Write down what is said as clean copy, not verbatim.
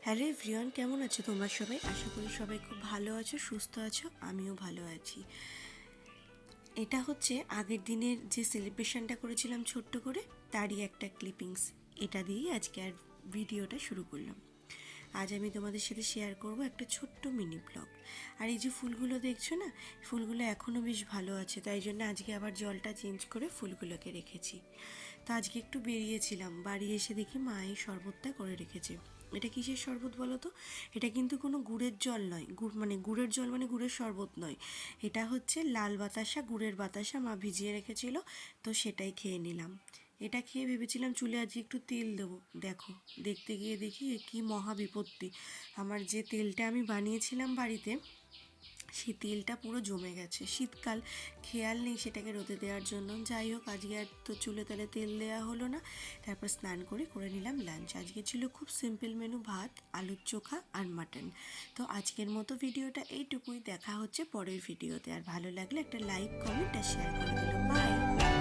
Hello everyone, কেমন আছো তোমরা সবাই? আশা করি সবাই খুব ভালো আছো, সুস্থ আছো। আমিও ভালো আছি। এটা হচ্ছে আগের দিনের যে সেলিব্রেশনটা করেছিলাম ছোট্ট করে, তারই একটা ক্লিপিংস। এটা দিয়েই আজকে আর ভিডিওটা শুরু করলাম। আজ আমি তোমাদের সাথে শেয়ার করব একটা ছোট্ট মিনি ব্লগ। আর এই যে ফুলগুলো দেখছো না, ফুলগুলো এখনও বেশ ভালো আছে, তাই জন্য আজকে আবার জলটা চেঞ্জ করে ফুলগুলোকে রেখেছি। তো আজকে একটু বেরিয়েছিলাম, বাড়ি এসে দেখি মা এই শরবতটা করে রেখেছে। এটা কিসের শরবত বলো তো? এটা কিন্তু কোনো গুড়ের জল নয়, গুড়ের জল মানে গুড়ের শরবত নয়। এটা হচ্ছে লাল বাতাসা, গুড়ের বাতাসা মা ভিজিয়ে রেখেছিল, তো সেটাই খেয়ে নিলাম। এটা খেয়ে ভেবেছিলাম চুলে আজকে একটু তেল দেবো। দেখো, দেখতে গিয়ে দেখি কি মহা বিপত্তি। আমার যে তেলটা আমি বানিয়েছিলাম বাড়িতে, সেই তেলটা পুরো জমে গেছে। শীতকাল, খেয়াল নেই সেটাকে রোদে দেওয়ার জন্য। যাই হোক, আজকে আর তো চুলে তাহলে তেল দেওয়া হলো না। তারপর স্নান করে নিলাম লাঞ্চ। আজকে ছিল খুব সিম্পল মেনু, ভাত, আলুর চোখা আর মাটন। তো আজকের মতো ভিডিওটা এইটুকুই। দেখা হচ্ছে পরের ভিডিওতে। আর ভালো লাগলে একটা লাইক, কমেন্ট আর শেয়ার করে দিল। বাই।